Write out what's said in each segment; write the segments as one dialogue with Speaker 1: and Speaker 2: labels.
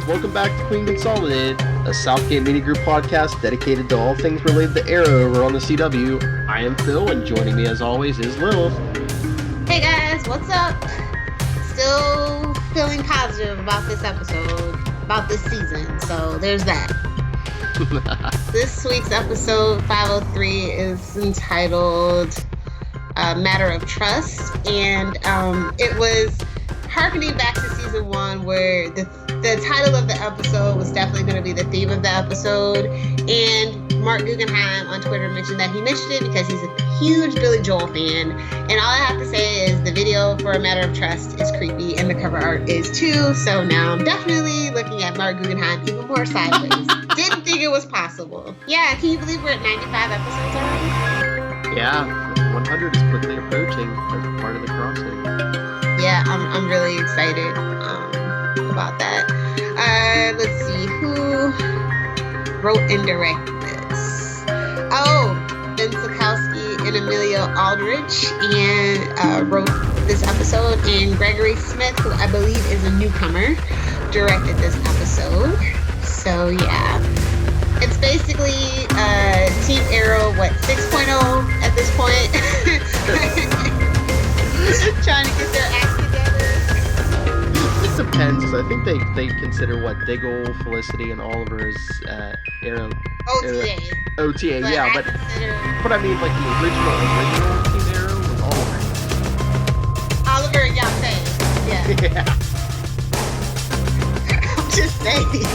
Speaker 1: welcome back to Queen Consolidated, a Southgate Media Group podcast dedicated to all things related to Arrow over on the CW. I am Phil, and joining me as always is Lilith.
Speaker 2: Hey guys, what's up? Still feeling positive about this episode, about this season, so there's that. This week's episode 503 is entitled Matter of Trust, and it was harkening back to season 1 where the title of the episode was definitely going to be the theme of the episode, and Mark Guggenheim on Twitter mentioned that he mentioned it because he's a huge Billy Joel fan, and all I have to say is the video for A Matter of Trust is creepy and the cover art is too, so now I'm definitely looking at Mark Guggenheim even more sideways. Didn't think it was possible. Yeah, can you believe we're at 95 episodes already?
Speaker 1: Yeah, 100 is quickly approaching as part of the crossing.
Speaker 2: Yeah, I'm really excited about that. Let's see, who wrote and directed this? Oh, Ben Sikowski and Amelia Aldrich and wrote this episode, and Gregory Smith, who I believe is a newcomer, directed this episode. So yeah, it's basically Team Arrow, 6.0 at this point. Trying to get their act together.
Speaker 1: It depends. I think they consider Diggle, Felicity, and Oliver as Arrow.
Speaker 2: OTA.
Speaker 1: OTA,
Speaker 2: but
Speaker 1: yeah, but I mean, like the original Team Arrow was Oliver.
Speaker 2: Oliver and Yonsei. Yeah.
Speaker 1: Yeah.
Speaker 2: I'm just saying.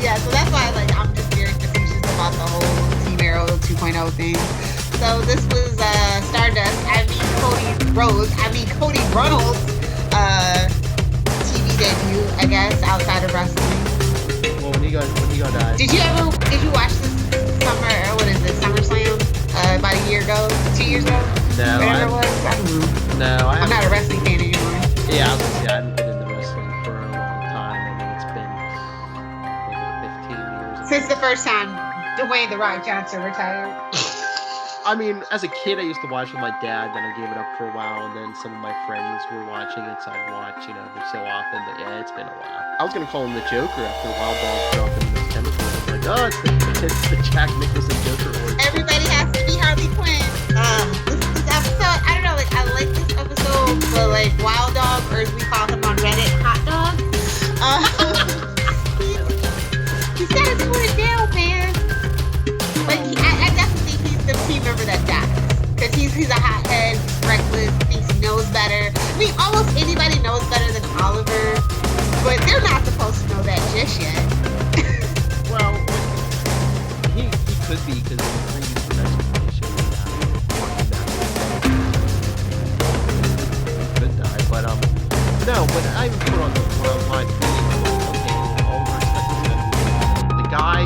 Speaker 2: Yeah, so that's why I'm just very facetious about the whole Team Arrow 2.0 thing. So this was Stardust, Cody Runnels' TV debut, I guess, outside of wrestling.
Speaker 1: Well, when he got
Speaker 2: Did you watch this SummerSlam about a year ago, 2 years ago?
Speaker 1: No,
Speaker 2: Whatever it was? I don't know.
Speaker 1: No,
Speaker 2: I'm not a wrestling fan anymore.
Speaker 1: Yeah, I haven't been into wrestling for a long time. I mean, it's been maybe 15 years.
Speaker 2: Since the first time Dwayne "The Rock" Johnson retired.
Speaker 1: I mean, as a kid, I used to watch with my dad, then I gave it up for a while, and then some of my friends were watching it, so I'd watch, every so often, but yeah, it's been a while. I was going to call him the Joker after Wild Dog dropped him in those chemicals. I was like, oh, it's the Jack Nicholson Joker origin.
Speaker 2: Everybody has to be Harley Quinn. This episode, I don't know, I like this episode, but Wild Dog, or as we call him on Reddit, Hot Dog, he's got his foot down, man. I definitely think he's the team member that dies. Because he's a hothead, reckless, thinks he knows better. I mean, almost anybody knows better than Oliver, but they're not supposed to know that just yet.
Speaker 1: Well, he could be, because in the previous dimension, they showed him that. He could die, but, no, but I even put on my opinion, okay, Oliver expected the guy,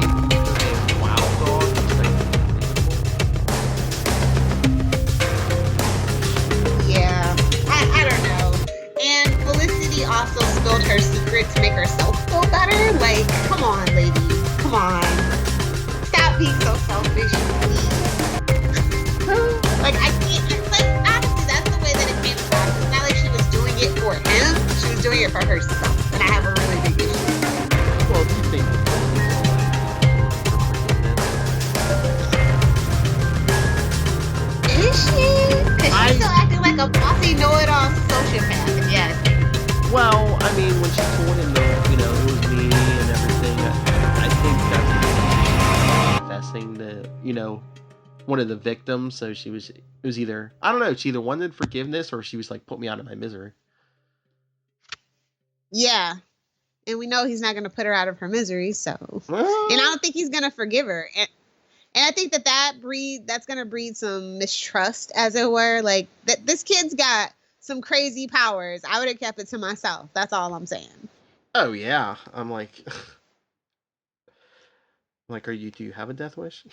Speaker 1: Wild Dog,
Speaker 2: I don't know. And Felicity also spilled her secret to make herself feel better. Come on, lady. Come on. Stop being so selfish, please. I can't, honestly, that's the way that it came across. It's not like she was doing it for him. She was doing it for herself. And I have a really big issue.
Speaker 1: Well, do you think
Speaker 2: is she? Because she's still acting like a bossy, know-it-all sociopath, yes.
Speaker 1: Well, I mean, when she told him that, it was me and everything, I think that's confessing to, one of the victims, so it was either, I don't know, she either wanted forgiveness or she was like, put me out of my misery.
Speaker 2: Yeah. And we know he's not going to put her out of her misery, so. And I don't think he's going to forgive her. And I think that's going to breed some mistrust, as it were. That this kid's got some crazy powers. I would have kept it to myself. That's all I'm saying.
Speaker 1: Oh, yeah. I'm like, do you have a death wish?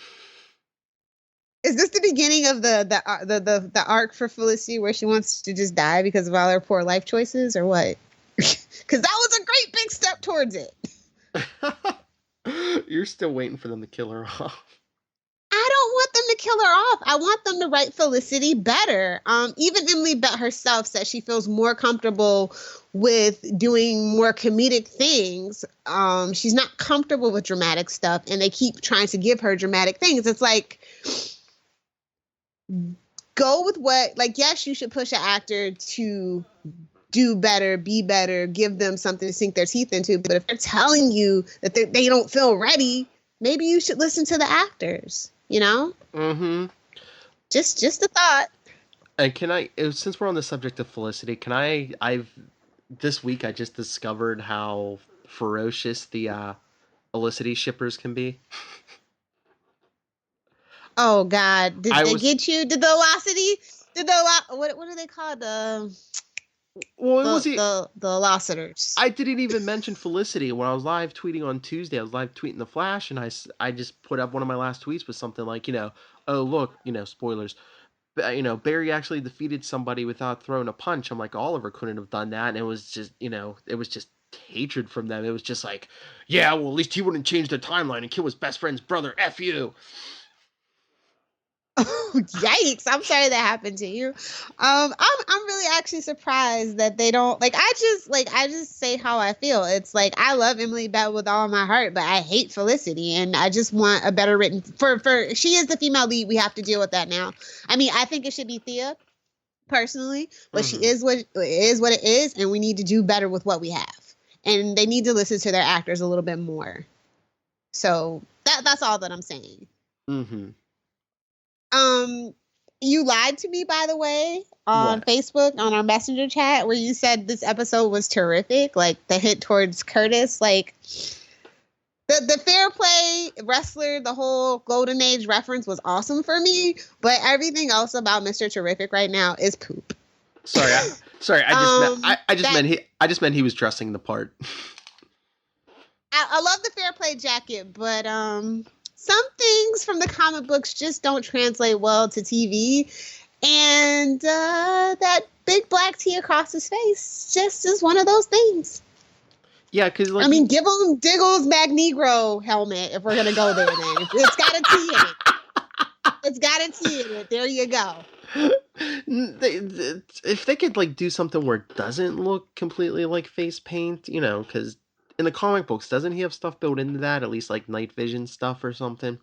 Speaker 2: Is this the beginning of the arc for Felicity where she wants to just die because of all her poor life choices, or what? Because that was a great big step towards it.
Speaker 1: You're still waiting for them to kill her off.
Speaker 2: I don't want them to kill her off. I want them to write Felicity better. Even Emily Bett herself says she feels more comfortable with doing more comedic things. She's not comfortable with dramatic stuff, and they keep trying to give her dramatic things. It's like, go with what, like, yes, you should push an actor to do better, be better, give them something to sink their teeth into. But if they're telling you that they don't feel ready, maybe you should listen to the actors, you know?
Speaker 1: Mm-hmm.
Speaker 2: Just a thought.
Speaker 1: And can I, since we're on the subject of Felicity, this week I just discovered how ferocious the Felicity shippers can be.
Speaker 2: Oh God! Did they get you? Did the velocity? What are they called? The velocitors.
Speaker 1: I didn't even mention Felicity when I was live tweeting on Tuesday. I was live tweeting The Flash, and I just put up one of my last tweets with something like, oh look, spoilers. Barry actually defeated somebody without throwing a punch. I'm like, Oliver couldn't have done that, and it was just, it was just hatred from them. It was just like, yeah, well, at least he wouldn't change the timeline and kill his best friend's brother. F you.
Speaker 2: Oh, yikes. I'm sorry that happened to you. I'm really actually surprised that they don't, I just say how I feel. It's like, I love Emily Bett with all my heart, but I hate Felicity, and I just want a better written for she is the female lead. We have to deal with that now. I mean, I think it should be Thea personally, but she is what it is, and we need to do better with what we have. And they need to listen to their actors a little bit more. So that's all that I'm saying.
Speaker 1: Mm-hmm.
Speaker 2: You lied to me, by the way, on Facebook, on our messenger chat, where you said this episode was terrific, like the hit towards Curtis, like the fair play wrestler, the whole golden age reference was awesome for me, but everything else about Mr. Terrific right now is poop.
Speaker 1: Sorry, I just meant he was dressing the part.
Speaker 2: I love the fair play jacket, but some things from the comic books just don't translate well to TV. And that big black T across his face just is one of those things.
Speaker 1: Yeah, because
Speaker 2: give him Diggle's Magnegro helmet if we're going to go there then. It's got a T in it. It's got a T in it. There you go.
Speaker 1: If they could do something where it doesn't look completely like face paint, because in the comic books, doesn't he have stuff built into that? At least night vision stuff or something?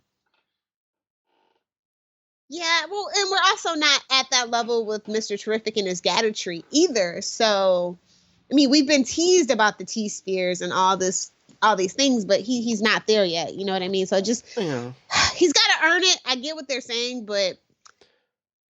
Speaker 2: Yeah, well, and we're also not at that level with Mr. Terrific and his gadgetry either. So, I mean, we've been teased about the T-spheres and all these things, but he's not there yet. You know what I mean? So he's got to earn it. I get what they're saying, but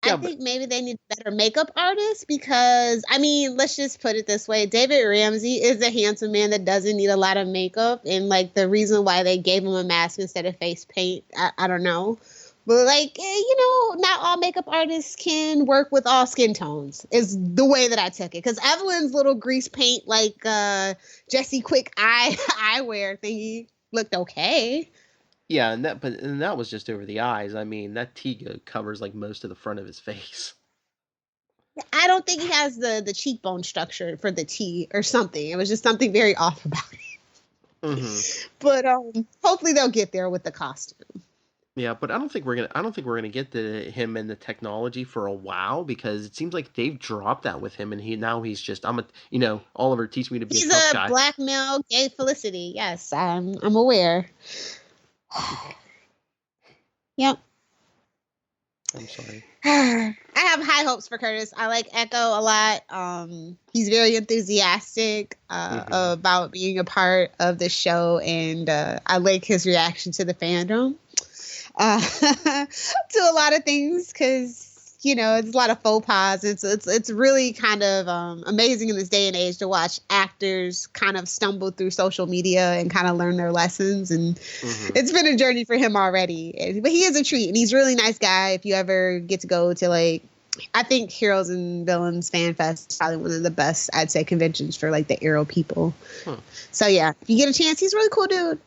Speaker 2: I think maybe they need better makeup artists because, I mean, let's just put it this way. David Ramsey is a handsome man that doesn't need a lot of makeup. And the reason why they gave him a mask instead of face paint, I don't know. But not all makeup artists can work with all skin tones is the way that I took it. Because Evelyn's little grease paint, Jessie Quick eyewear thingy looked okay.
Speaker 1: Yeah, and that was just over the eyes. I mean, that T covers most of the front of his face.
Speaker 2: I don't think he has the cheekbone structure for the T or something. It was just something very off about it. Mm-hmm. But hopefully they'll get there with the costume.
Speaker 1: Yeah, but I don't think we're gonna get to him and the technology for a while because it seems like they've dropped that with him, and he's just Oliver teach me to be a tough guy.
Speaker 2: He's a black male gay Felicity. Yes, I'm aware. Yep.
Speaker 1: I'm sorry.
Speaker 2: I have high hopes for Curtis. I like Echo a lot. He's very enthusiastic about being a part of the show, and I like his reaction to the fandom. To a lot of things because it's a lot of faux pas. It's really kind of amazing in this day and age to watch actors kind of stumble through social media and kind of learn their lessons, and it's been a journey for him already. But he is a treat, and he's a really nice guy. If you ever get to go to I think Heroes and Villains Fan Fest is probably one of the best, I'd say, conventions for the Arrow people. So yeah, if you get a chance, he's a really cool dude.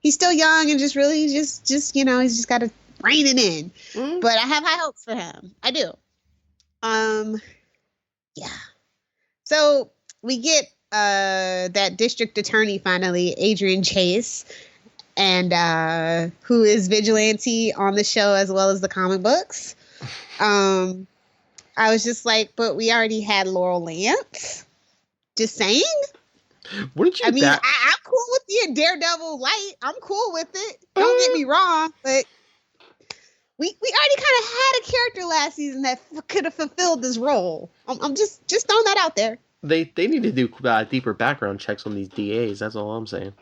Speaker 2: He's still young and just really just he's just got to rein it in. But I have high hopes for him. I do. Yeah. So we get that district attorney finally, Adrian Chase. and who is Vigilante on the show as well as the comic books. I was just like, but we already had Laurel Lance. Just saying.
Speaker 1: Wouldn't you?
Speaker 2: I mean, I'm cool with the Daredevil light. I'm cool with it. Don't get me wrong, but we already kind of had a character last season that could have fulfilled this role. I'm just throwing that out there.
Speaker 1: They need to do deeper background checks on these DAs. That's all I'm saying.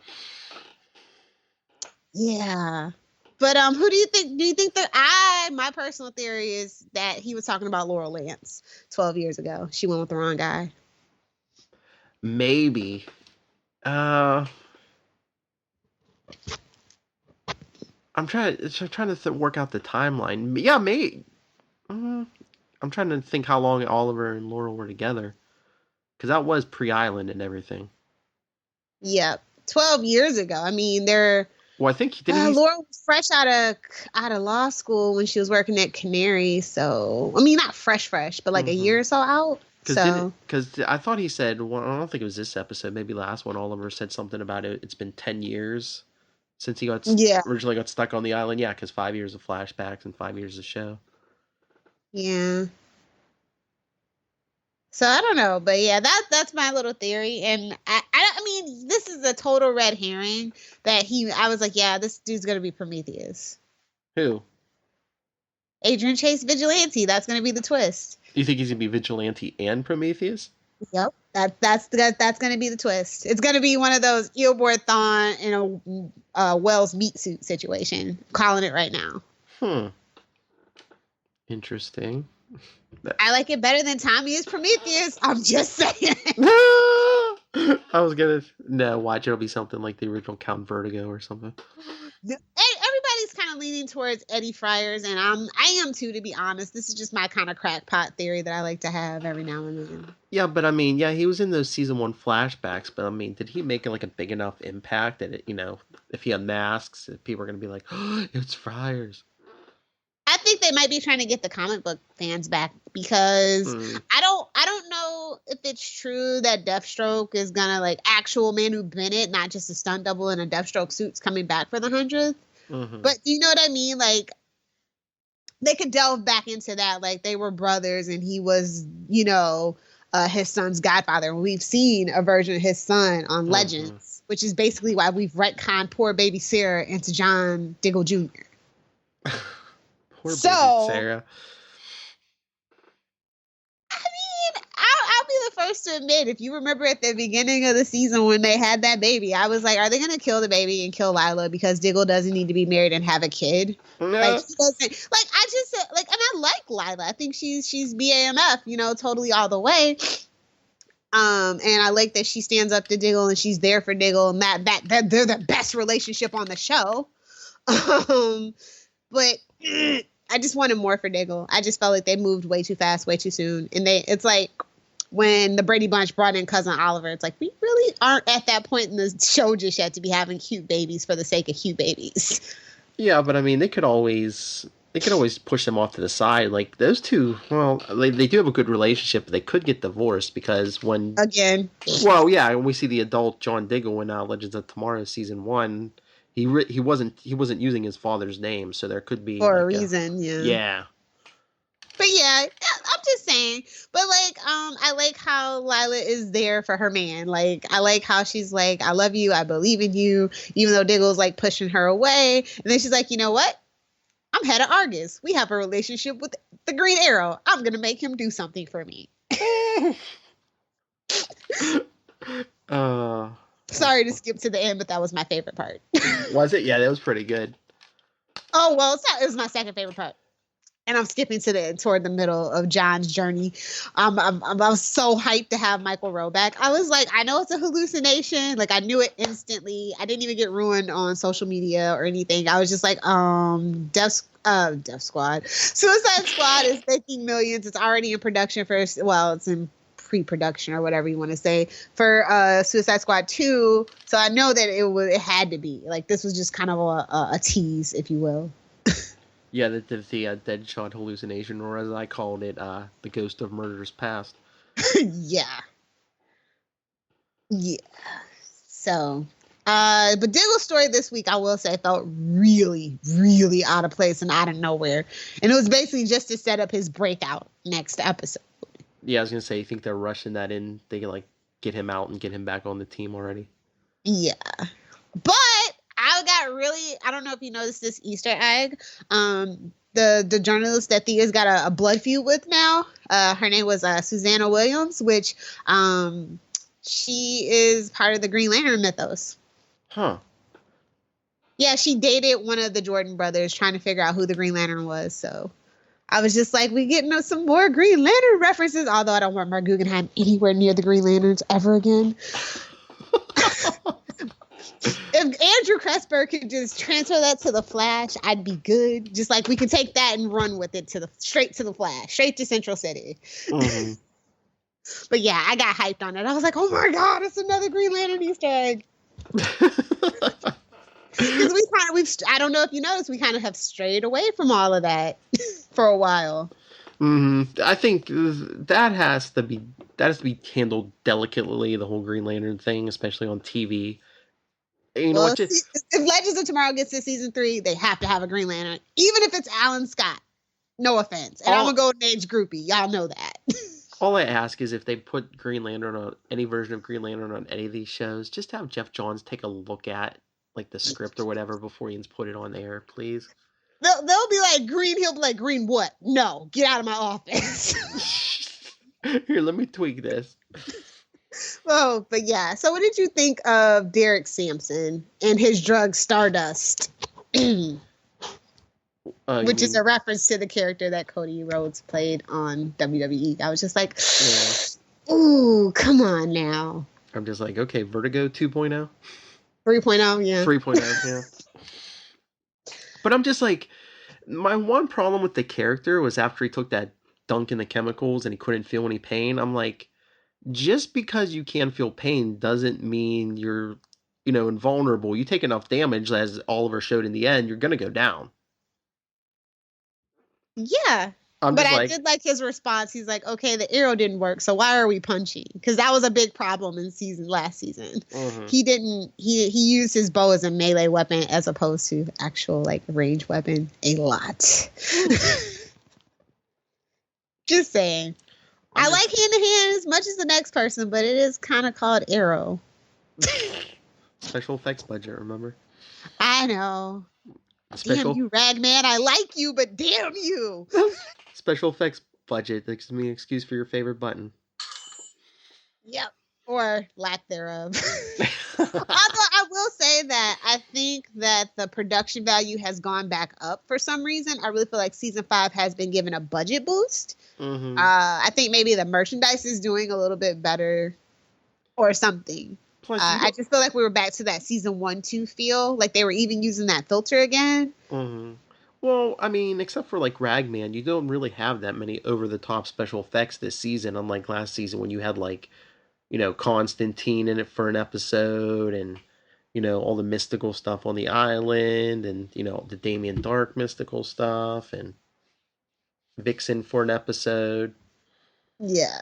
Speaker 2: Yeah. But who do you think? Do you think that my personal theory is that he was talking about Laurel Lance 12 years ago. She went with the wrong guy.
Speaker 1: Maybe. I'm trying to work out the timeline. Yeah, maybe. I'm trying to think how long Oliver and Laurel were together, because that was pre-Island and everything.
Speaker 2: Yep, 12 years ago. I mean, they're.
Speaker 1: Well, I think
Speaker 2: Laurel was fresh out of law school when she was working at Canary. So, I mean, not fresh, but like a year or so out.
Speaker 1: Because I thought he said, well, I don't think it was this episode, maybe last one, Oliver said something about it. It's been 10 years since he originally got stuck on the island. Yeah, because 5 years of flashbacks and 5 years of show.
Speaker 2: Yeah. So I don't know, but yeah, that's my little theory. And I mean, this is a total red herring that I was like, yeah, this dude's going to be Prometheus.
Speaker 1: Who?
Speaker 2: Adrian Chase Vigilante. That's going to be the twist.
Speaker 1: You think he's going to be Vigilante and Prometheus?
Speaker 2: Yep. That's going to be the twist. It's going to be one of those Eobard Thawne in a Wells meat suit situation. I'm calling it right now.
Speaker 1: Interesting.
Speaker 2: I like it better than Tommy is Prometheus. I'm just saying.
Speaker 1: I was going to... watch it'll be something like the original Count Vertigo or something.
Speaker 2: Everybody's kind of leaning towards Eddie Friars, and I am too, to be honest. This is just my kind of crackpot theory that I like to have every now and then.
Speaker 1: Yeah, but I mean, he was in those season 1 flashbacks, but I mean, did he make like a big enough impact that it, if he unmasks, if people are going to be like, oh, it's Friars?
Speaker 2: I think they might be trying to get the comic book fans back because I don't know if it's true that Deathstroke is gonna like actual Manu Bennett, not just a stunt double in a Deathstroke suit's coming back for the 100th. But you know what I mean? Like they could delve back into that. Like they were brothers and he was, his son's godfather. We've seen a version of his son on Legends, which is basically why we've retconned poor baby Sarah into John Diggle Jr.
Speaker 1: Poor baby Sarah.
Speaker 2: I mean, I'll be the first to admit, if you remember at the beginning of the season when they had that baby, I was like, are they going to kill the baby and kill Lila because Diggle doesn't need to be married and have a kid?
Speaker 1: No.
Speaker 2: Like, he doesn't, like, I just said, like, and I like Lila. I think she's BAMF, totally all the way. And I like that she stands up to Diggle and she's there for Diggle and that they're the best relationship on the show. But I just wanted more for Diggle. I just felt like they moved way too fast, way too soon. And it's like when the Brady Bunch brought in Cousin Oliver, it's like we really aren't at that point in the show just yet to be having cute babies for the sake of cute babies.
Speaker 1: Yeah, but I mean, they could always push them off to the side. Like those two, well, they do have a good relationship, but they could get divorced because when we see the adult John Diggle in Legends of Tomorrow season 1. He wasn't using his father's name, so there could be
Speaker 2: for a reason. Yeah. But yeah, I'm just saying. But like, I like how Lila is there for her man. Like, I like how she's like, I love you, I believe in you, even though Diggle's like pushing her away. And then she's like, you know what? I'm head of Argus. We have a relationship with the Green Arrow. I'm gonna make him do something for me. Sorry to skip to the end, but that was my favorite part.
Speaker 1: Was it? Yeah, that was pretty good.
Speaker 2: Oh, well, it was my second favorite part. And I'm skipping toward the middle of John's journey. I was so hyped to have Michael Rowe back. I was like, I know it's a hallucination. Like, I knew it instantly. I didn't even get ruined on social media or anything. I was just like, Death Squad. Suicide Squad is making millions. It's already in production it's in pre-production or whatever you want to say for Suicide Squad 2. So I know that it had to be like this was just kind of a tease, if you will.
Speaker 1: Yeah, the Deadshot hallucination, or as I called it, the Ghost of Murder's Past.
Speaker 2: Yeah. So But Diggle's story this week, I will say, felt really, really out of place and out of nowhere. And it was basically just to set up his breakout next episode.
Speaker 1: Yeah, I was going to say, you think they're rushing that in? They can, like, get him out and get him back on the team already?
Speaker 2: Yeah. But I don't know if you noticed this Easter egg. The journalist that Thea's got a blood feud with now, her name was Susanna Williams, which she is part of the Green Lantern mythos.
Speaker 1: Huh.
Speaker 2: Yeah, she dated one of the Jordan brothers trying to figure out who the Green Lantern was. So I was just like, we getting some more Green Lantern references, although I don't want Mark Guggenheim anywhere near the Green Lanterns ever again. If Andrew Kressberg could just transfer that to the Flash, I'd be good. Just like we can take that and run with it straight to the Flash, straight to Central City. Mm-hmm. But yeah, I got hyped on it. I was like, oh my God, it's another Green Lantern Easter egg. Because I don't know if you noticed, we kind of have strayed away from all of that for a while.
Speaker 1: Mm-hmm. I think that has to be handled delicately, the whole Green Lantern thing, especially on TV. You know,
Speaker 2: if Legends of Tomorrow gets to season 3, they have to have a Green Lantern, even if it's Alan Scott. No offense. And I'm a golden age groupie. Y'all know that.
Speaker 1: All I ask is if they put Green Lantern on any version of Green Lantern on any of these shows, just have Jeff Johns take a look at like the script or whatever before he put it on air, please.
Speaker 2: They'll be like, Green. He'll be like, Green what? No, get out of my office.
Speaker 1: Here, let me tweak this.
Speaker 2: Oh, but yeah. So what did you think of Derek Sampson and his drug Stardust? Which is a reference to the character that Cody Rhodes played on WWE. I was just like, ooh, come on now.
Speaker 1: I'm just like, okay, Vertigo 2.0?
Speaker 2: 3.0, yeah.
Speaker 1: 3.0, yeah. But I'm just like, my one problem with the character was after he took that dunk in the chemicals and he couldn't feel any pain, I'm like, just because you can feel pain doesn't mean you're, invulnerable. You take enough damage, as Oliver showed in the end, you're going to go down.
Speaker 2: Yeah. But I did like his response. He's like, okay, the arrow didn't work, so why are we punching? Because that was a big problem in last season. Mm-hmm. He used his bow as a melee weapon as opposed to actual like range weapon a lot. Just saying. I like hand to hand as much as the next person, but it is kind of called arrow.
Speaker 1: Special effects budget, remember?
Speaker 2: I know. Damn you, Ragman. I like you, but damn you.
Speaker 1: Special effects budget. That gives me an excuse for your favorite button.
Speaker 2: Yep. Or lack thereof. Although I will say that I think that the production value has gone back up for some reason. I really feel like season 5 has been given a budget boost. Mm-hmm. I think maybe the merchandise is doing a little bit better or something. Plus, I just feel like we were back to that season 1-2 feel. Like they were even using that filter again. Mm-hmm.
Speaker 1: Well, I mean, except for like Ragman, you don't really have that many over-the-top special effects this season, unlike last season when you had like, Constantine in it for an episode and, all the mystical stuff on the island and, the Damien Dark mystical stuff and Vixen for an episode.
Speaker 2: Yeah.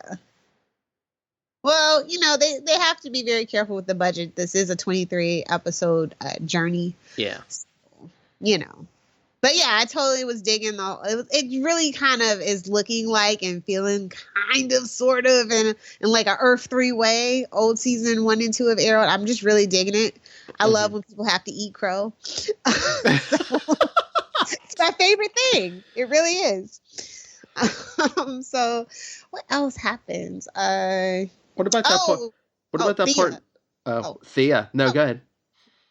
Speaker 2: Well, they have to be very careful with the budget. This is a 23 episode journey.
Speaker 1: Yeah.
Speaker 2: So, But yeah, I totally was digging it really kind of is looking like and feeling kind of sort of in like a Earth 3 way, old season 1 and 2 of Arrow. I'm just really digging it. I love when people have to eat crow. It's my favorite thing. It really is. So what else happens?
Speaker 1: What about that part? What about that
Speaker 2: Thea.
Speaker 1: part? Thea. No, go ahead.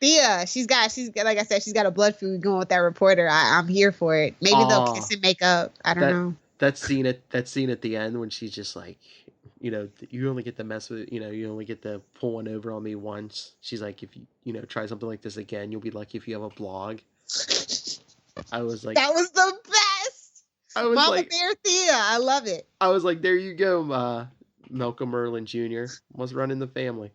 Speaker 2: Thea, she's got like I said, she's got a blood feud going with that reporter. I'm here for it. Maybe they'll kiss and make up. I don't know.
Speaker 1: That scene at the end when she's just like, you only get to mess with, you only get to pull one over on me once. She's like, if you, try something like this again, you'll be lucky if you have a blog. I was like,
Speaker 2: that was the best.
Speaker 1: I was
Speaker 2: Mama
Speaker 1: like,
Speaker 2: Bear Thea, I love it.
Speaker 1: I was like, there you go, Malcolm Merlin Jr. was running the family.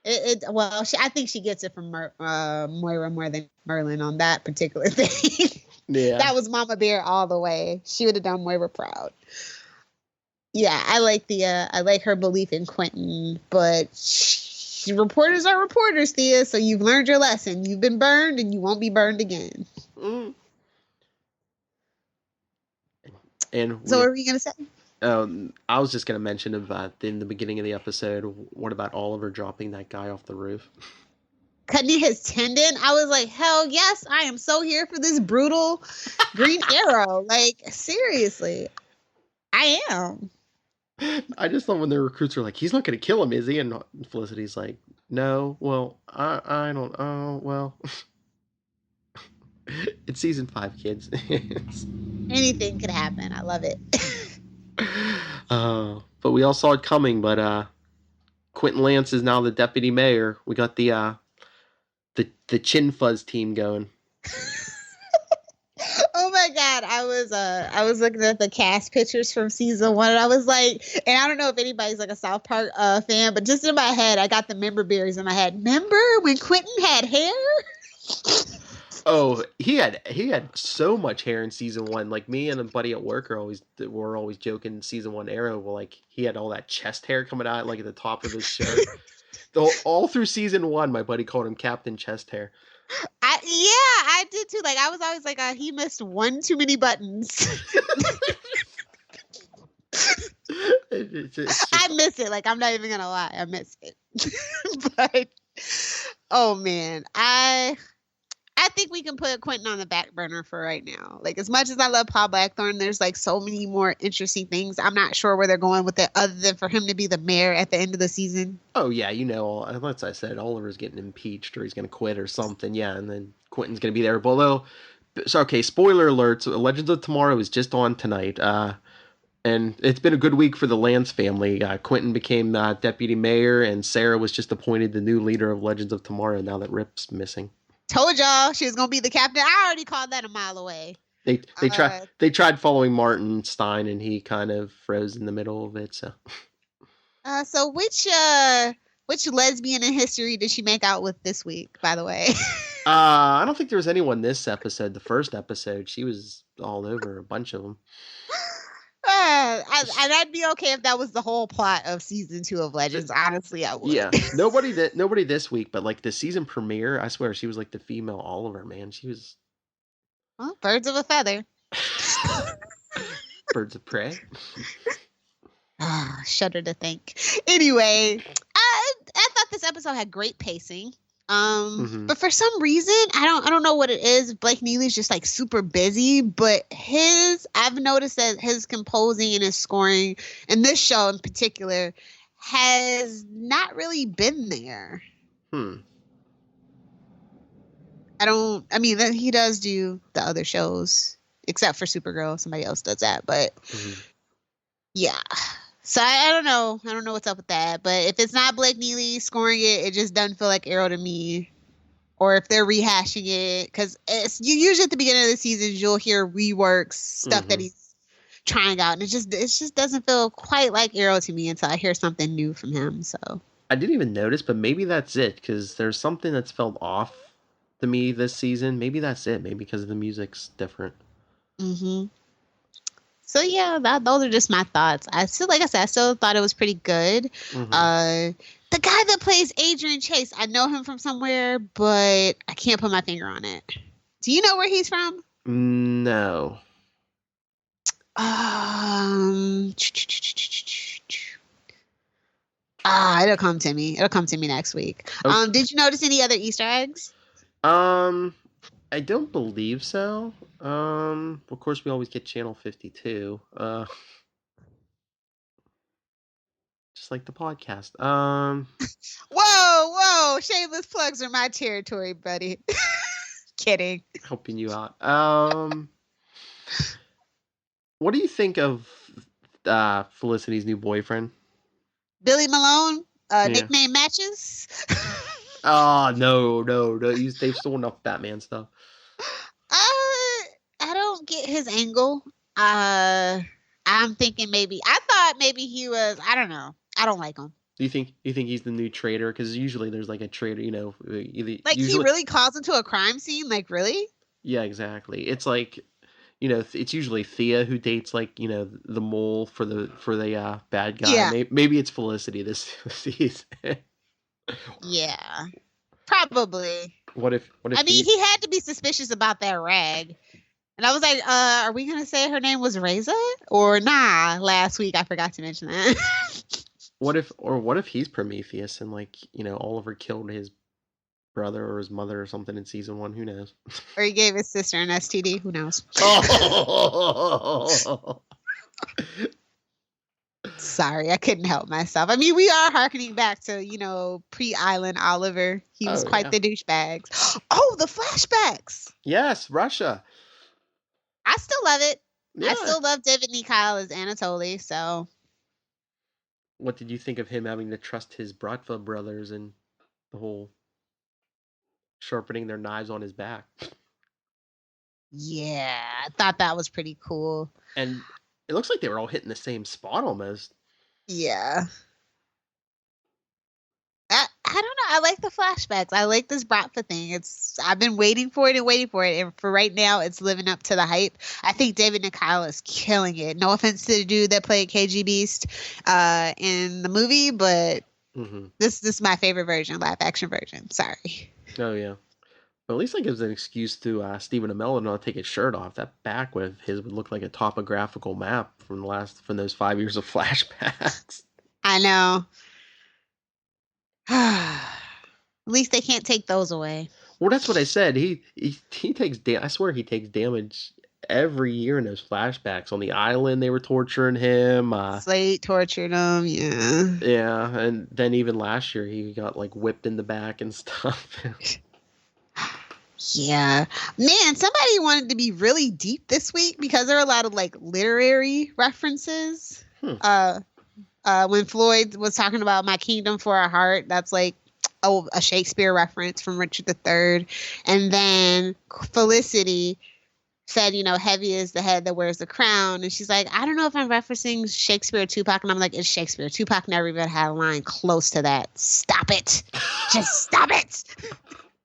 Speaker 2: I think she gets it from Moira more than Merlin on that particular thing.
Speaker 1: Yeah,
Speaker 2: that was Mama Bear all the way. She would have done Moira proud. Yeah, I like her belief in Quentin, but reporters are reporters, Thea, so you've learned your lesson. You've been burned and you won't be burned again.
Speaker 1: Mm. And
Speaker 2: so what were you going to say?
Speaker 1: I was just going to mention in the beginning of the episode, what about Oliver dropping that guy off the roof?
Speaker 2: Cutting his tendon? I was like, hell yes, I am so here for this brutal Green Arrow. Like, seriously, I am.
Speaker 1: I just love when the recruits are like, he's not going to kill him, is he? And Felicity's like, no, well, I don't, well. It's season 5, kids.
Speaker 2: Anything could happen. I love it.
Speaker 1: But we all saw it coming, but Quentin Lance is now the deputy mayor. We got the Chin Fuzz team going.
Speaker 2: Oh my god, I was looking at the cast pictures from season 1 and I was like, and I don't know if anybody's like a South Park fan, but just in my head I got the member berries in my head. Remember when Quentin had hair?
Speaker 1: Oh, he had so much hair in season 1. Like, me and a buddy at work were always joking in season 1 Arrow. Well, like, he had all that chest hair coming out like at the top of his shirt. All through season 1, my buddy called him Captain Chest Hair.
Speaker 2: I did too. Like, I was always like, he missed one too many buttons. I miss it. Like, I'm not even gonna lie, I miss it. But oh man, I think we can put Quentin on the back burner for right now. Like, as much as I love Paul Blackthorne, there's like so many more interesting things. I'm not sure where they're going with it other than for him to be the mayor at the end of the season.
Speaker 1: Oh yeah, as I said, Oliver's getting impeached or he's going to quit or something. Yeah, and then Quentin's going to be there. But although, so okay, spoiler alert, so Legends of Tomorrow is just on tonight. And it's been a good week for the Lance family. Quentin became deputy mayor and Sarah was just appointed the new leader of Legends of Tomorrow now that Rip's missing.
Speaker 2: Told y'all she was gonna be the captain. I already called that a mile away.
Speaker 1: They tried following Martin Stein and he kind of froze in the middle of it.
Speaker 2: So which lesbian in history did she make out with this week? By the way,
Speaker 1: I don't think there was anyone this episode. The first episode, she was all over a bunch of them.
Speaker 2: I'd be okay if that was the whole plot of season 2 of Legends. Honestly, I would.
Speaker 1: Yeah, nobody this week, but like the season premiere, I swear she was like the female Oliver. Man, she was.
Speaker 2: Well, birds of a feather.
Speaker 1: Birds of prey.
Speaker 2: Shudder to think. Anyway, I thought this episode had great pacing. But for some reason, I don't know what it is. Blake Neely's just like super busy, but I've noticed that his composing and his scoring in this show in particular has not really been there. He does do the other shows except for Supergirl. Somebody else does that, but yeah. So I don't know. I don't know what's up with that. But if it's not Blake Neely scoring it, it just doesn't feel like Arrow to me. Or if they're rehashing it, because usually at the beginning of the seasons you'll hear reworks, stuff that he's trying out, and it just doesn't feel quite like Arrow to me until I hear something new from him. So
Speaker 1: I didn't even notice, but maybe that's it, because there's something that's felt off to me this season. Maybe that's it. Maybe because the music's different.
Speaker 2: So yeah, those are just my thoughts. I still thought it was pretty good. The guy that plays Adrian Chase, I know him from somewhere, but I can't put my finger on it. Do you know where he's from?
Speaker 1: No.
Speaker 2: It'll come to me. It'll come to me next week. Okay. Did you notice any other Easter eggs?
Speaker 1: I don't believe so. Of course, we always get Channel 52. Just like the podcast.
Speaker 2: Whoa! Shameless plugs are my territory, buddy. Kidding.
Speaker 1: Helping you out. What do you think of Felicity's new boyfriend?
Speaker 2: Billy Malone. Nickname matches.
Speaker 1: Oh no! They've stolen enough Batman stuff.
Speaker 2: I don't get his angle. I'm thinking I thought maybe he was. I don't know. I don't like him.
Speaker 1: Do you think he's the new traitor? Because usually there's like a traitor, he
Speaker 2: really calls into a crime scene. Like, really?
Speaker 1: Yeah, exactly. It's like, it's usually Thea who dates like the mole for the bad guy.
Speaker 2: Yeah.
Speaker 1: Maybe it's Felicity this season.
Speaker 2: Yeah, probably.
Speaker 1: What if
Speaker 2: I mean, he had to be suspicious about that rag. And I was like, are we going to say her name was Reza? Or nah, last week I forgot to mention that.
Speaker 1: what if he's Prometheus and, like, Oliver killed his brother or his mother or something in season 1? Who knows?
Speaker 2: Or he gave his sister an STD. Who knows?
Speaker 1: Oh!
Speaker 2: Sorry, I couldn't help myself. I mean, we are harkening back to, pre-Island Oliver. He was quite the douchebag. Oh, the flashbacks.
Speaker 1: Yes, Russia.
Speaker 2: I still love it.
Speaker 1: Yeah.
Speaker 2: I still love David Nikhail as Anatoly, so.
Speaker 1: What did you think of him having to trust his Bratva brothers and the whole sharpening their knives on his back?
Speaker 2: Yeah, I thought that was pretty cool.
Speaker 1: And it looks like they were all hitting the same spot almost.
Speaker 2: Yeah. I don't know. I like the flashbacks. I like this Bratva thing. I've been waiting for it, and for right now, it's living up to the hype. I think David Nikhail is killing it. No offense to the dude that played KG Beast in the movie, but this is my favorite version, live action version. Sorry.
Speaker 1: Oh yeah, but at least that gives an excuse to Stephen Amell to not take his shirt off. That back with his would look like a topographical map from those 5 years of flashbacks.
Speaker 2: I know. At least they can't take those away.
Speaker 1: Well, that's what I said. He takes I swear he takes damage every year in those flashbacks. On the island, they were torturing him.
Speaker 2: Slate tortured him. Yeah.
Speaker 1: Yeah, and then even last year he got like whipped in the back and stuff.
Speaker 2: Yeah, man. Somebody wanted to be really deep this week because there are a lot of like literary references. When Floyd was talking about My Kingdom for a Heart, that's like a Shakespeare reference from Richard III. And then Felicity said, heavy is the head that wears the crown. And she's like, I don't know if I'm referencing Shakespeare or Tupac. And I'm like, it's Shakespeare. Tupac never even had a line close to that. Stop it. Just stop it.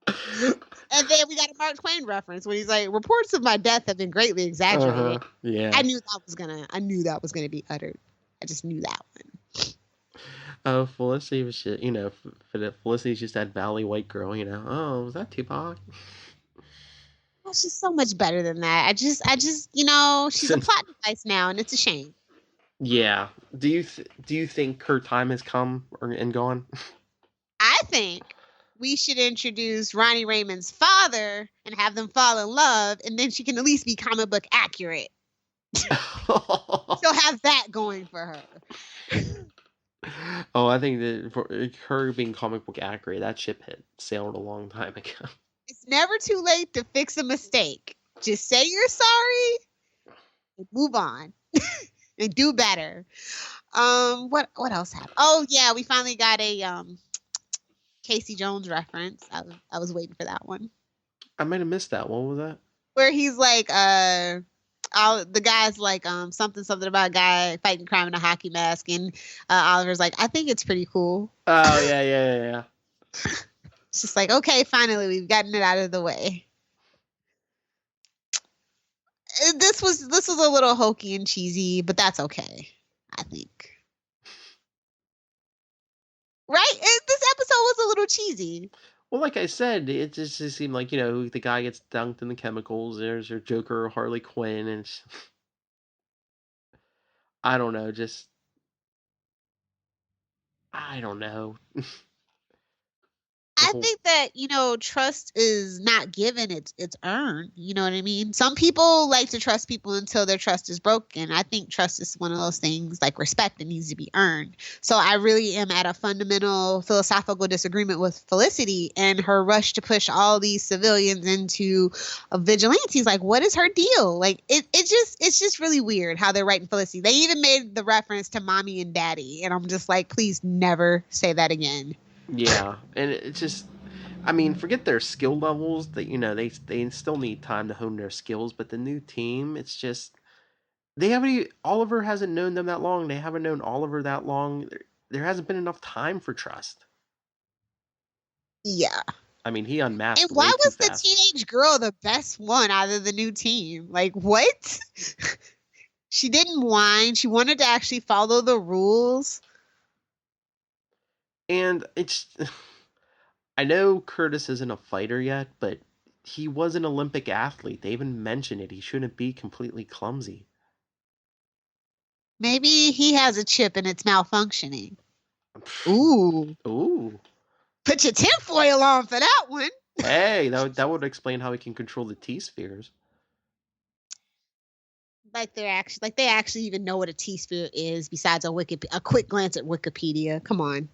Speaker 2: And then we got a Mark Twain reference when he's like, reports of my death have been greatly exaggerated.
Speaker 1: Yeah.
Speaker 2: I knew that was gonna be uttered. I just knew that one.
Speaker 1: Oh, Felicity was shit. Felicity's just that valley white girl. Oh, was that Tupac?
Speaker 2: Well, she's so much better than that. I just, she's a plot device now, and it's a shame.
Speaker 1: Yeah. Do you think her time has come and gone?
Speaker 2: I think we should introduce Ronnie Raymond's father and have them fall in love, and then she can at least be comic book accurate. She'll have that going for her.
Speaker 1: Oh, I think that for her being comic book accurate, that ship had sailed a long time ago.
Speaker 2: It's never too late to fix a mistake. Just say you're sorry and move on and do better. What else happened? Oh yeah, we finally got a Casey Jones reference. I was waiting for that one.
Speaker 1: I might have missed that. What was that?
Speaker 2: Where he's like, the guy's like, something about a guy fighting crime in a hockey mask, and Oliver's like, I think it's pretty cool.
Speaker 1: Oh yeah.
Speaker 2: It's just like, okay, finally we've gotten it out of the way. This was a little hokey and cheesy, but that's okay, I think. Right? This episode was a little cheesy.
Speaker 1: Well, like I said, it just seemed like, the guy gets dunked in the chemicals. There's your Joker or Harley Quinn, and I don't know, I don't know.
Speaker 2: I think that, trust is not given, it's earned. You know what I mean? Some people like to trust people until their trust is broken. I think trust is one of those things like respect that needs to be earned. So I really am at a fundamental philosophical disagreement with Felicity and her rush to push all these civilians into vigilantes. Like, what is her deal? Like, it's just really weird how they're writing Felicity. They even made the reference to mommy and daddy. And I'm just like, please never say that again.
Speaker 1: Yeah, and it's just, I mean, forget their skill levels. That they still need time to hone their skills. But the new team, it's just Oliver hasn't known them that long. They haven't known Oliver that long. There hasn't been enough time for trust.
Speaker 2: Yeah.
Speaker 1: I mean, he unmasked.
Speaker 2: And why was the teenage girl the best one out of the new team? Like, what? She didn't whine. She wanted to actually follow the rules.
Speaker 1: And it's I know Curtis isn't a fighter yet, but he was an Olympic athlete. They even mentioned it. He shouldn't be completely clumsy.
Speaker 2: Maybe he has a chip and it's malfunctioning. Ooh.
Speaker 1: Ooh.
Speaker 2: Put your tinfoil on for that one.
Speaker 1: Hey, that would explain how he can control the T-spheres.
Speaker 2: Like they actually even know what a T-sphere is besides a quick glance at Wikipedia. Come on.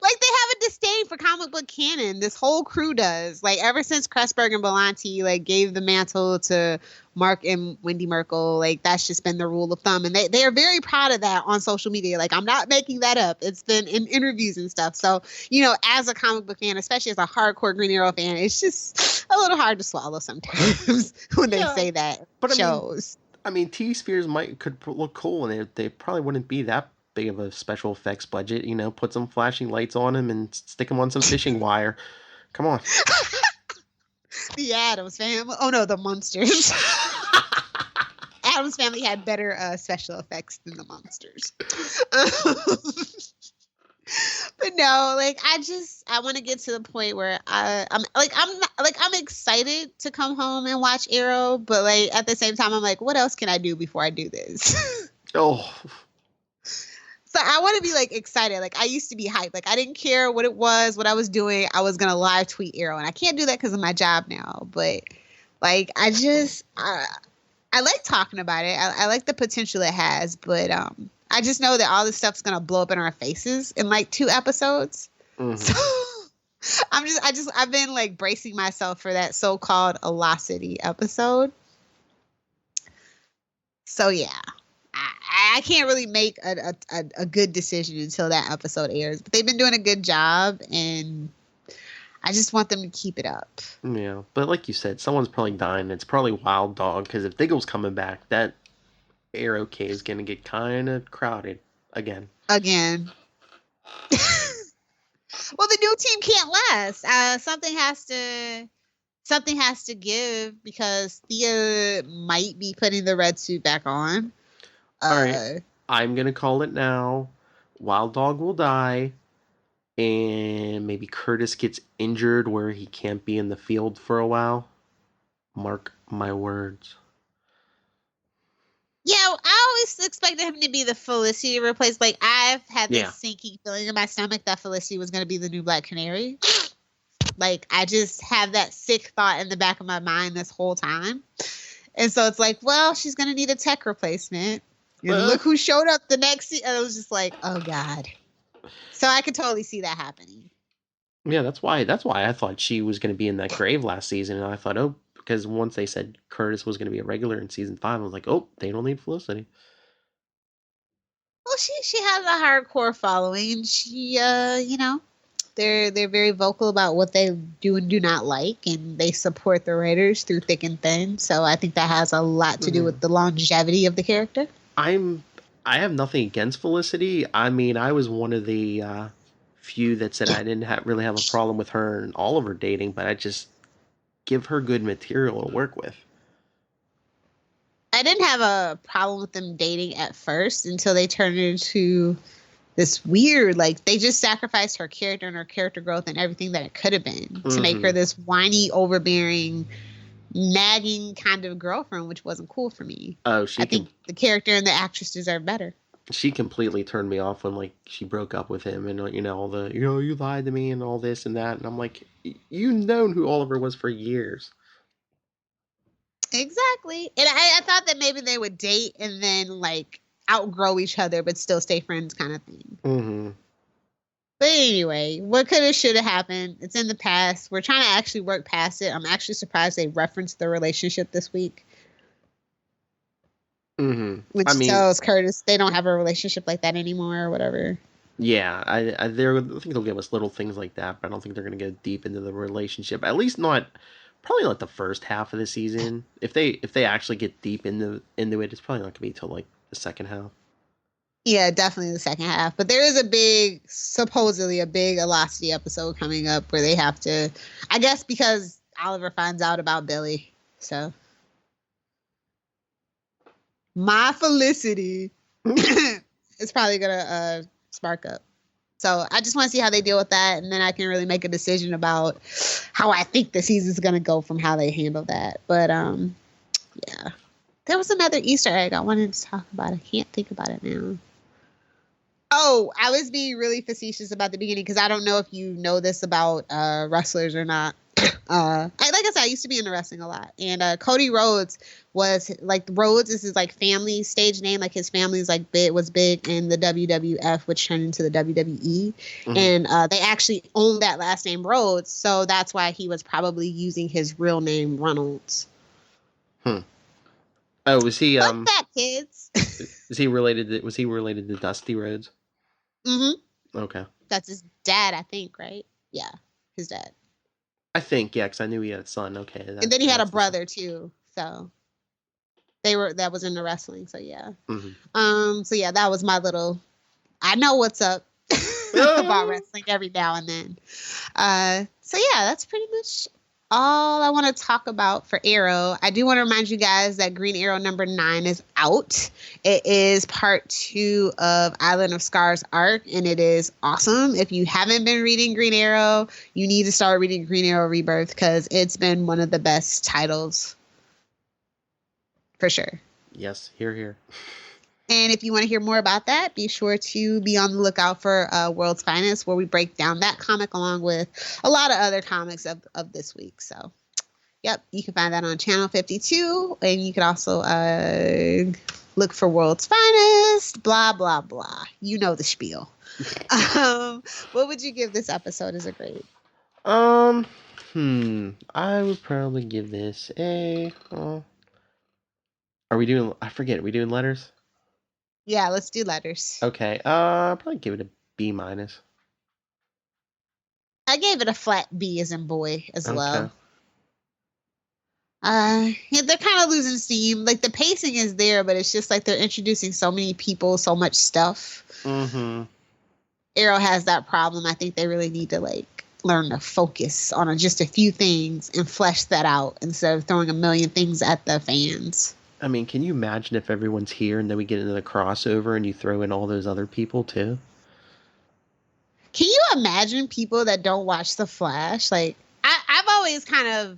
Speaker 2: Like they have a disdain for comic book canon. This whole crew does. Like ever since Kressberg and Belanti like gave the mantle to Mark and Wendy Merkel, like that's just been the rule of thumb. And they are very proud of that on social media. Like I'm not making that up. It's been in interviews and stuff. So, as a comic book fan, especially as a hardcore Green Arrow fan, it's just a little hard to swallow sometimes when they say that. But shows.
Speaker 1: I mean, T-spheres could look cool, and they probably wouldn't be that big of a special effects budget. Put some flashing lights on them and stick them on some fishing wire. Come on.
Speaker 2: The Addams Family. Oh no, the Munsters. Addams Family had better special effects than the Munsters. But no, like I want to get to the point where I'm excited to come home and watch Arrow, but like at the same time I'm like, what else can I do before I do this?
Speaker 1: Oh.
Speaker 2: So I want to be like excited. Like I used to be hyped. Like I didn't care what it was, what I was doing. I was gonna live tweet Arrow, and I can't do that because of my job now. But like I like talking about it. I like the potential it has, but I just know that all this stuff's gonna blow up in our faces in like 2 episodes. Mm-hmm. So I've been like bracing myself for that so-called Velocity episode. So yeah. I can't really make a good decision until that episode airs, but they've been doing a good job, and I just want them to keep it up.
Speaker 1: Yeah, but like you said, someone's probably dying. It's probably Wild Dog, because if Diggle's coming back, that Arrow cave is going to get kind of crowded again.
Speaker 2: Well, the new team can't last. Something has to give, because Thea might be putting the red suit back on.
Speaker 1: All right, I'm going to call it now. Wild Dog will die, and maybe Curtis gets injured where he can't be in the field for a while. Mark my words.
Speaker 2: Yeah, I always expected him to be the Felicity replaced. Like, I've had this sinking feeling in my stomach that Felicity was going to be the new Black Canary. Like, I just have that sick thought in the back of my mind this whole time. And so it's like, well, she's going to need a tech replacement. And look who showed up the next season. I was just like, oh God. So I could totally see that happening.
Speaker 1: Yeah, that's why I thought she was going to be in that grave last season. And I thought, because once they said Curtis was going to be a regular in season 5, I was like, they don't need Felicity.
Speaker 2: Well, she has a hardcore following. She, they're very vocal about what they do and do not like, and they support the writers through thick and thin. So I think that has a lot to do with the longevity of the character.
Speaker 1: I have nothing against Felicity. I mean, I was one of the few that said I didn't really have a problem with her and Oliver dating, but I just give her good material to work with.
Speaker 2: I didn't have a problem with them dating at first until they turned into this weird, like, they just sacrificed her character and her character growth and everything that it could have been to make her this whiny, overbearing, nagging kind of girlfriend, which wasn't cool for me. I think the character and the actress deserve better.
Speaker 1: She completely turned me off when, like, she broke up with him and, all the, you lied to me and all this and that. And I'm like, you've known who Oliver was for years.
Speaker 2: Exactly. And I thought that maybe they would date and then, like, outgrow each other but still stay friends kind of thing. Mm-hmm. But anyway, what could have, should have happened? It's in the past. We're trying to actually work past it. I'm actually surprised they referenced their relationship this week. Mm-hmm. Which tells Curtis they don't have a relationship like that anymore or whatever.
Speaker 1: Yeah, I think they'll give us little things like that, but I don't think they're going to get deep into the relationship. At least probably not the first half of the season. If they actually get deep into it, it's probably not going to be till like the second half.
Speaker 2: Yeah, definitely the second half. But there is supposedly a big Velocity episode coming up where they have to, I guess because Oliver finds out about Billy. So. My Felicity is probably going to spark up. So I just want to see how they deal with that, and then I can really make a decision about how I think the season's going to go from how they handle that. But yeah. There was another Easter egg I wanted to talk about. I can't think about it now. Oh, I was being really facetious about the beginning because I don't know if you know this about wrestlers or not. Like I said, I used to be into wrestling a lot, and Cody Rhodes was like Rhodes is his like family stage name. Like his family's like was big in the WWF, which turned into the WWE, and they actually owned that last name Rhodes, so that's why he was probably using his real name Reynolds.
Speaker 1: Oh, was he
Speaker 2: What's that, kids?
Speaker 1: Was he related to Dusty Rhodes? Okay.
Speaker 2: That's his dad, I think, right? Yeah, his dad.
Speaker 1: I think, yeah, because I knew he had a son. Okay.
Speaker 2: And then he had a brother too, so that was in the wrestling. So yeah. So yeah, that was my little. I know what's up about wrestling every now and then. So yeah, that's pretty much all I want to talk about for Arrow. I do want to remind you guys that Green Arrow number 9 is out. It is part 2 of Island of Scars arc, and it is awesome. If you haven't been reading Green Arrow, you need to start reading Green Arrow Rebirth because it's been one of the best titles for sure.
Speaker 1: Yes, hear.
Speaker 2: And if you want to hear more about that, be sure to be on the lookout for World's Finest, where we break down that comic along with a lot of other comics of this week. So, yep, you can find that on Channel 52. And you can also look for World's Finest, blah, blah, blah. You know the spiel. What would you give this episode as a grade?
Speaker 1: I would probably give this a... are we doing... I forget. Are we doing letters?
Speaker 2: Yeah, let's do letters.
Speaker 1: Okay. I'll probably give it a B-.
Speaker 2: I gave it a flat B as in boy as well. Yeah, they're kind of losing steam. Like the pacing is there, but it's just like they're introducing so many people, so much stuff. Arrow has that problem. I think they really need to like learn to focus on just a few things and flesh that out instead of throwing a million things at the fans.
Speaker 1: I mean, can you imagine if everyone's here and then we get into the crossover and you throw in all those other people too?
Speaker 2: Can you imagine people that don't watch The Flash? Like, I've always kind of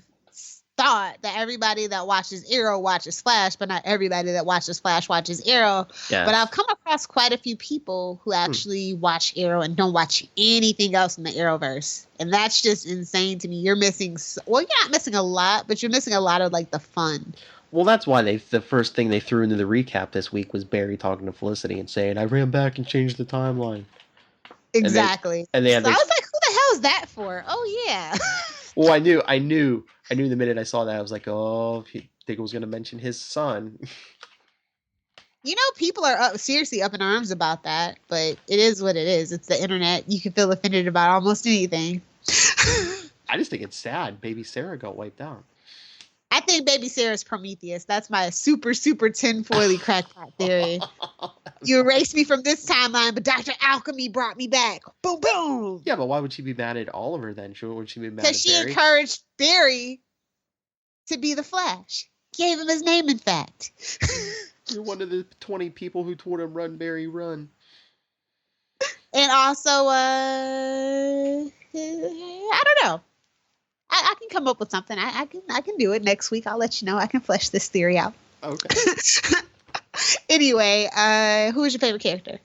Speaker 2: thought that everybody that watches Arrow watches Flash, but not everybody that watches Flash watches Arrow. Yes. But I've come across quite a few people who actually watch Arrow and don't watch anything else in the Arrowverse. And that's just insane to me. You're missing, well, you're not missing a lot, but you're missing a lot of like the fun.
Speaker 1: Well, that's why the first thing they threw into the recap this week was Barry talking to Felicity and saying, I ran back and changed the timeline.
Speaker 2: Exactly.
Speaker 1: I was like, who
Speaker 2: the hell is that for? Oh, yeah.
Speaker 1: Well, I knew the minute I saw that. I was like, oh, I think it was going to mention his son.
Speaker 2: You know, people are seriously up in arms about that, but it is what it is. It's the internet. You can feel offended about almost anything.
Speaker 1: I just think it's sad. Baby Sarah got wiped out.
Speaker 2: I think Baby Sarah's Prometheus. That's my super, super tinfoily crackpot theory. You erased me from this timeline, but Dr. Alchemy brought me back. Boom, boom.
Speaker 1: Yeah, but why would she be mad at Oliver then? Would she be mad at Barry?
Speaker 2: Because she encouraged Barry to be the Flash. Gave him his name, in fact.
Speaker 1: You're one of the 20 people who told him, run, Barry, run.
Speaker 2: And also, I don't know. I can come up with something. I can do it next week. I'll let you know. I can flesh this theory out.
Speaker 1: Okay.
Speaker 2: Anyway, who is your favorite character?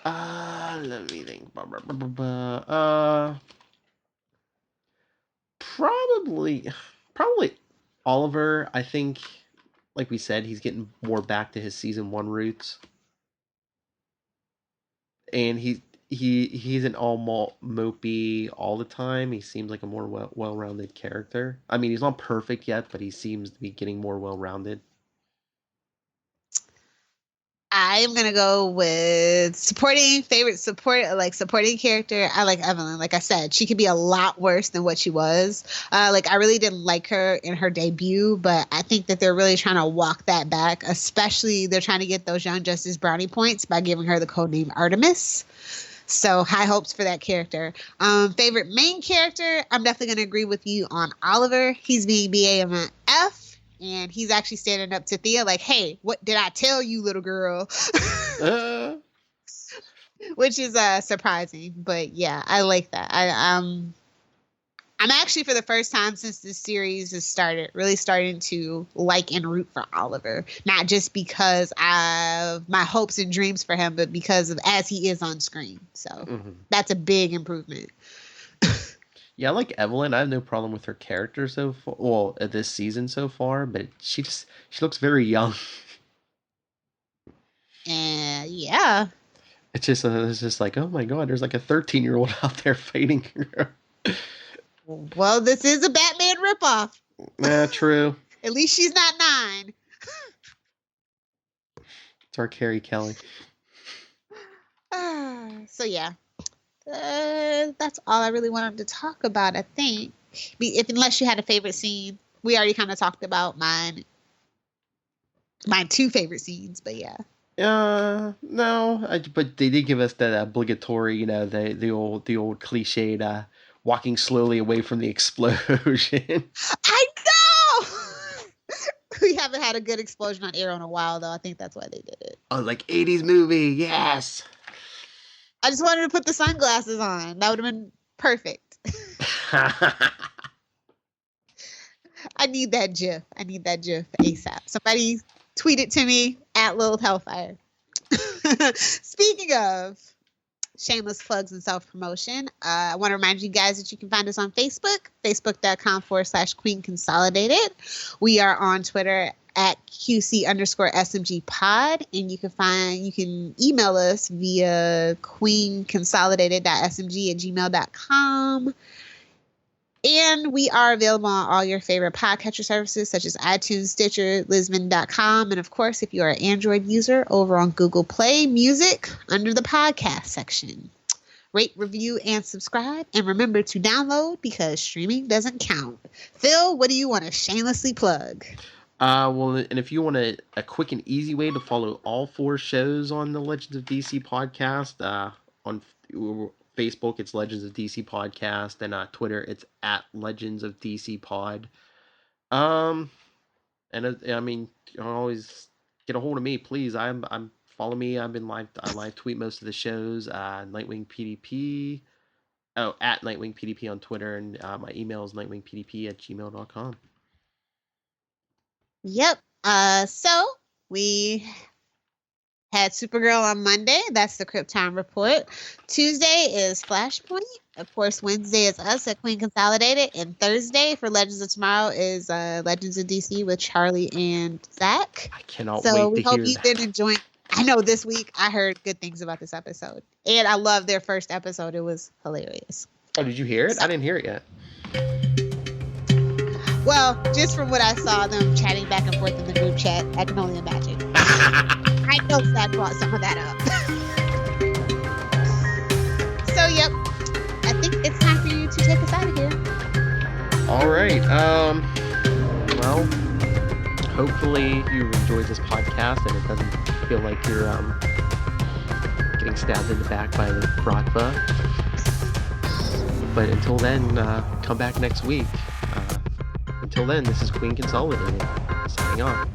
Speaker 1: Let me think. Probably Oliver. I think, like we said, he's getting more back to his season 1 roots, and he isn't all mopey all the time. He seems like a more well-rounded character. I mean, he's not perfect yet, but he seems to be getting more well-rounded.
Speaker 2: I am gonna go with supporting character. I like Evelyn. Like I said, she could be a lot worse than what she was. I really didn't like her in her debut, but I think that they're really trying to walk that back. Especially, they're trying to get those Young Justice brownie points by giving her the codename Artemis. So high hopes for that character. Favorite main character, I'm definitely going to agree with you on Oliver. He's being BAMF, and he's actually standing up to Thea like, hey, what did I tell you, little girl? which is surprising, but yeah, I like that. I'm actually, for the first time since this series has started, really starting to like and root for Oliver. Not just because of my hopes and dreams for him, but because of as he is on screen. So that's a big improvement.
Speaker 1: Yeah, I like Evelyn. I have no problem with her character so far. Well, this season so far, but she looks very young.
Speaker 2: And yeah.
Speaker 1: It's just like, oh my God, there's like a 13-year-old out there fighting her.
Speaker 2: Well, this is a Batman ripoff.
Speaker 1: Yeah, true.
Speaker 2: At least she's not 9.
Speaker 1: It's our Carrie Kelly.
Speaker 2: So yeah, that's all I really wanted to talk about. I think, unless you had a favorite scene, we already kind of talked about mine. My 2 favorite scenes, but yeah.
Speaker 1: No, but they did give us that obligatory, the old cliched. Walking slowly away from the explosion.
Speaker 2: I know! We haven't had a good explosion on Arrow in a while, though. I think that's why they did it.
Speaker 1: Oh, like 80s movie, yes!
Speaker 2: I just wanted to put the sunglasses on. That would have been perfect. I need that GIF. ASAP. Somebody tweet it to me at Lilith Hellfire. Speaking of shameless plugs and self-promotion, I want to remind you guys that you can find us on Facebook, facebook.com/Queen Consolidated. We are on Twitter at QC_SMG pod, and you can email us via queenconsolidated.smg@gmail.com. And we are available on all your favorite podcatcher services such as iTunes, Stitcher, Lisbon.com, and of course, if you are an Android user, over on Google Play Music under the podcast section. Rate, review, and subscribe. And remember to download because streaming doesn't count. Phil, what do you want to shamelessly plug?
Speaker 1: Well, and if you want a quick and easy way to follow all 4 shows on the Legends of DC podcast, on Facebook, it's Legends of DC Podcast, and Twitter, it's at Legends of DC Pod. And I mean, you can always get a hold of me, please. I'm follow me. I live tweet most of the shows. Nightwing PDP. Oh, at Nightwing PDP on Twitter, and my email is nightwingpdp@gmail.com.
Speaker 2: Yep. So we had Supergirl on Monday. That's the Krypton Report. Tuesday is Flashpoint. Of course, Wednesday is us at Queen Consolidated. And Thursday for Legends of Tomorrow is Legends of DC with Charlie and Zach.
Speaker 1: I cannot
Speaker 2: so
Speaker 1: wait to hear
Speaker 2: we hope you've been enjoying. I know this week I heard good things about this episode. And I loved their first episode. It was hilarious.
Speaker 1: Oh, did you hear it? I didn't hear it yet.
Speaker 2: Well, just from what I saw them chatting back and forth in the group chat, I can only imagine. I know Zach brought some of that up. So, yep. I think it's time for you to take us out of here.
Speaker 1: All right. Well, hopefully you enjoyed this podcast and it doesn't feel like you're getting stabbed in the back by the Bratva. But until then, come back next week. Until then, this is Queen Consolidated, signing off.